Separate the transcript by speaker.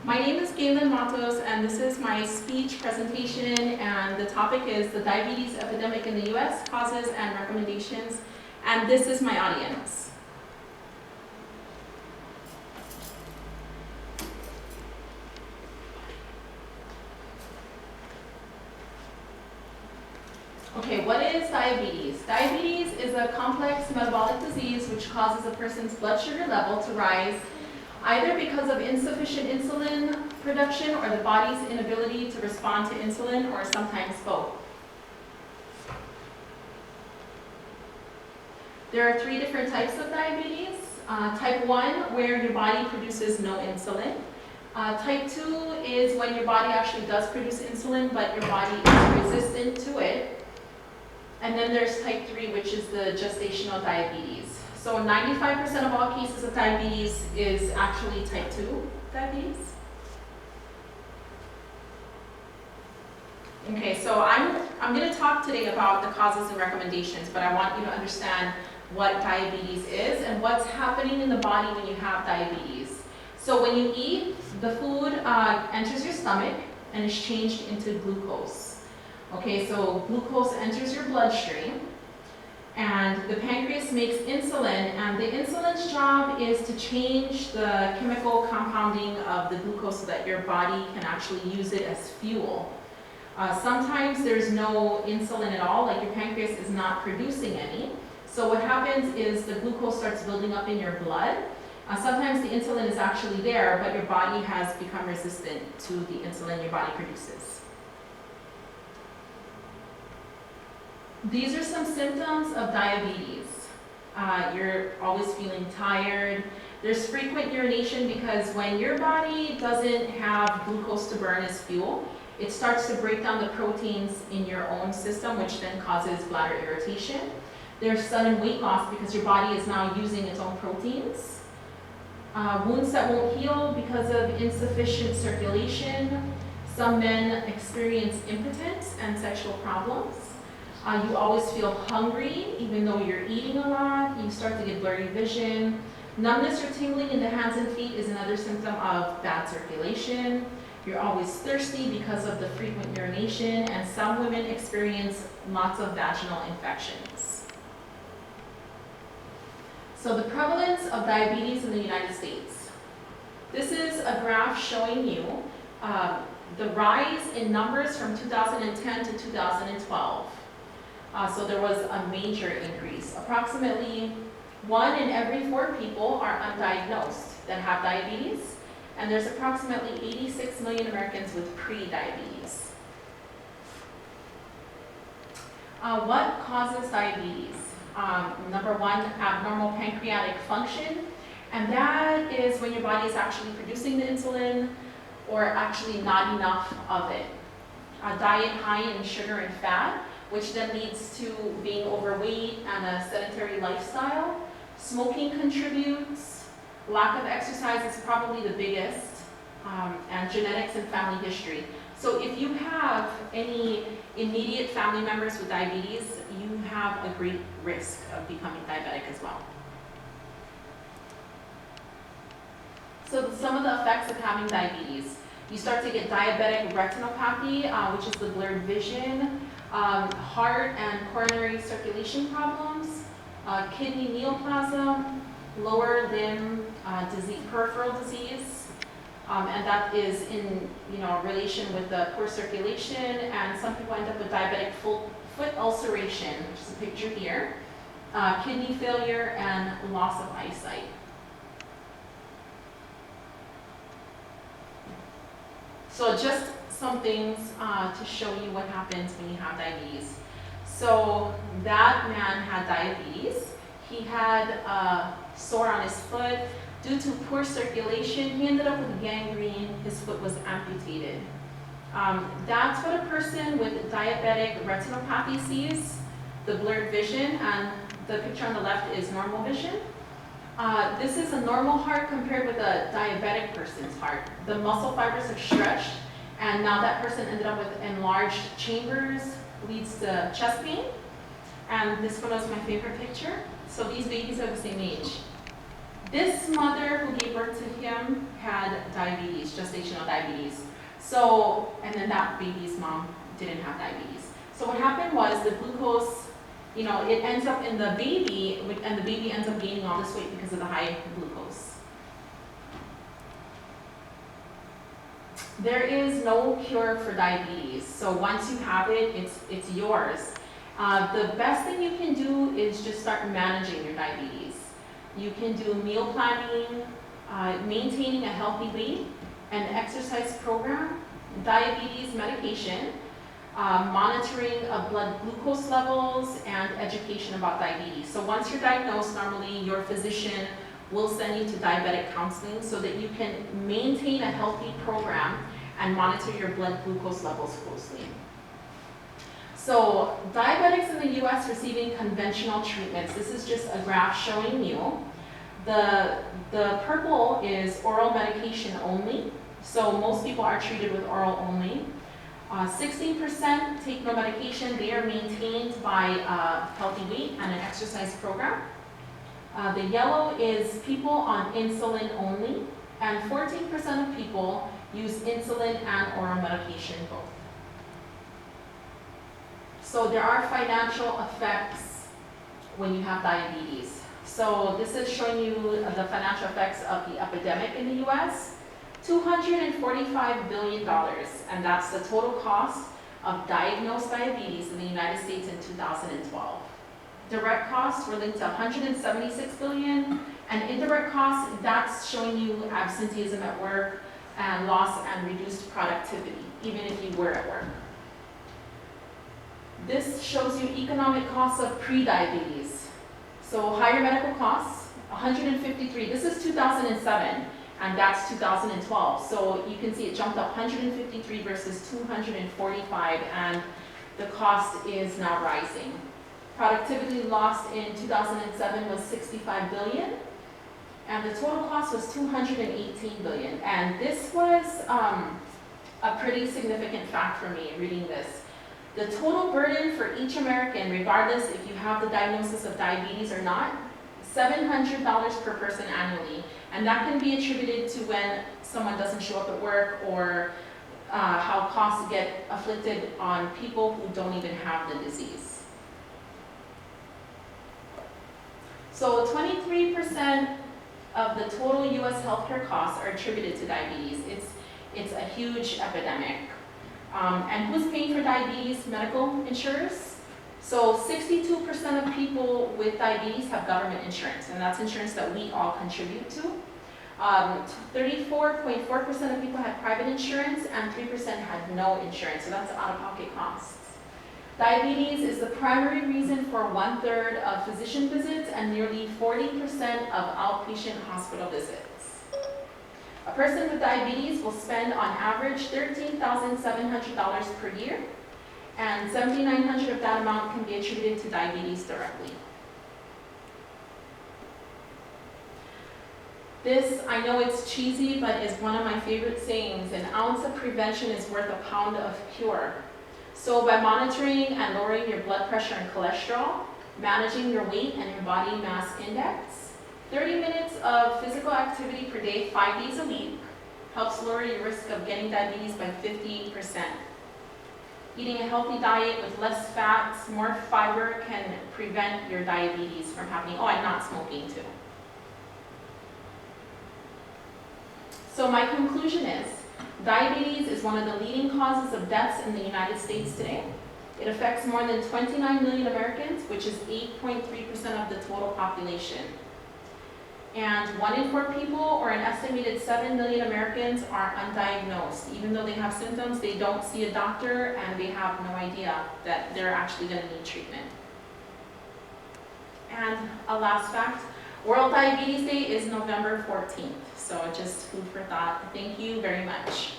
Speaker 1: My name is Galen Matos, and this is my speech presentation, and the topic is the diabetes epidemic in the U.S., causes and recommendations, and this is my audience. Okay, what is diabetes? Diabetes is a complex metabolic disease which causes a person's blood sugar level to rise either because of insufficient insulin production or the body's inability to respond to insulin, or sometimes both. There are 3 different types of diabetes. Type 1, where your body produces no insulin. Type 2 is when your body actually does produce insulin, but your body is resistant to it. And then there's type 3, which is the gestational diabetes. So 95% of all cases of diabetes is actually type 2 diabetes. Okay, so I'm going to talk today about the causes and recommendations, but I want you to understand what diabetes is and what's happening in the body when you have diabetes. So when you eat, the food enters your stomach and is changed into glucose. Okay, so glucose enters your bloodstream, and the pancreas makes insulin, and the insulin's job is to change the chemical compounding of the glucose so that your body can actually use it as fuel. Sometimes there's no insulin at all, like your pancreas is not producing any. So what happens is the glucose starts building up in your blood. Sometimes the insulin is actually there, but your body has become resistant to the insulin your body produces. These are some symptoms of diabetes. You're always feeling tired. There's frequent urination because when your body doesn't have glucose to burn as fuel, it starts to break down the proteins in your own system, which then causes bladder irritation. There's sudden weight loss because your body is now using its own proteins. Wounds that won't heal because of insufficient circulation. Some men experience impotence and sexual problems. You always feel hungry even though you're eating a lot. You start to get blurry vision. Numbness or tingling in the hands and feet is another symptom of bad circulation. You're always thirsty because of the frequent urination, and some women experience lots of vaginal infections. So the prevalence of diabetes in the United States. This is a graph showing you the rise in numbers from 2010 to 2012. So there was a major increase. Approximately 1 in every 4 people are undiagnosed that have diabetes, and there's approximately 86 million Americans with pre-diabetes. What causes diabetes? Number 1, abnormal pancreatic function, and that is when your body is actually producing the insulin or actually not enough of it. A diet high in sugar and fat, which then leads to being overweight and a sedentary lifestyle. Smoking contributes. Lack of exercise is probably the biggest, and genetics and family history. So if you have any immediate family members with diabetes, you have a great risk of becoming diabetic as well. So some of the effects of having diabetes. You start to get diabetic retinopathy, which is the blurred vision, heart and coronary circulation problems, kidney neoplasm, lower limb disease, peripheral disease, and that is in relation with the poor circulation, and some people end up with diabetic foot ulceration, which is a picture here, kidney failure, and loss of eyesight. So just some things to show you what happens when you have diabetes. So that man had diabetes. He had a sore on his foot. Due to poor circulation, he ended up with gangrene. His foot was amputated. That's what a person with diabetic retinopathy sees, the blurred vision, and the picture on the left is normal vision. This is a normal heart compared with a diabetic person's heart. The muscle fibers have stretched, and now that person ended up with enlarged chambers, leads to chest pain. And this one was my favorite picture. So these babies are the same age. This mother who gave birth to him had diabetes, gestational diabetes. So, and then that baby's mom didn't have diabetes. So what happened was the glucose, it ends up in the baby, and the baby ends up gaining all this weight because of the high glucose. There is no cure for diabetes. So once you have it, it's yours. The best thing you can do is just start managing your diabetes. You can do meal planning, maintaining a healthy weight, an exercise program, diabetes medication, monitoring of blood glucose levels, and education about diabetes. So once you're diagnosed, normally your physician will send you to diabetic counseling so that you can maintain a healthy program and monitor your blood glucose levels closely. So diabetics in the US receiving conventional treatments, this is just a graph showing you. The purple is oral medication only. So most people are treated with oral only. 16% take no medication. They are maintained by a healthy weight and an exercise program. The yellow is people on insulin only, and 14% of people use insulin and oral medication both. So there are financial effects when you have diabetes. So this is showing you the financial effects of the epidemic in the US. $245 billion, and that's the total cost of diagnosed diabetes in the United States in 2012. Direct costs were linked to $176 billion, and indirect costs, that's showing you absenteeism at work and loss and reduced productivity, even if you were at work. This shows you economic costs of pre-diabetes. So higher medical costs, 153. This is 2007, and that's 2012. So you can see it jumped up 153 versus 245, and the cost is now rising. Productivity lost in 2007 was 65 billion, and the total cost was 218 billion. And this was a pretty significant fact for me reading this. The total burden for each American, regardless if you have the diagnosis of diabetes or not, $700 per person annually. And that can be attributed to when someone doesn't show up at work, or how costs get afflicted on people who don't even have the disease. So 23% of the total US healthcare costs are attributed to diabetes. It's a huge epidemic. And who's paying for diabetes? Medical insurers. So 62% of people with diabetes have government insurance, and that's insurance that we all contribute to. 34.4% of people had private insurance, and 3% had no insurance, so that's out-of-pocket costs. Diabetes is the primary reason for 1/3 of physician visits and nearly 40% of outpatient hospital visits. A person with diabetes will spend on average $13,700 per year, and $7,900 of that amount can be attributed to diabetes directly. This, I know it's cheesy, but is one of my favorite sayings: an ounce of prevention is worth a pound of cure. So by monitoring and lowering your blood pressure and cholesterol, managing your weight and your body mass index, 30 minutes of physical activity per day, 5 days a week, helps lower your risk of getting diabetes by 50%. Eating a healthy diet with less fats, more fiber can prevent your diabetes from happening. Oh, and not smoking too. So my conclusion is, diabetes is one of the leading causes of deaths in the United States today. It affects more than 29 million Americans, which is 8.3% of the total population. And 1 in 4 people, or an estimated 7 million Americans, are undiagnosed. Even though they have symptoms, they don't see a doctor, and they have no idea that they're actually going to need treatment. And a last fact, World Diabetes Day is November 14th. So just food for thought. Thank you very much.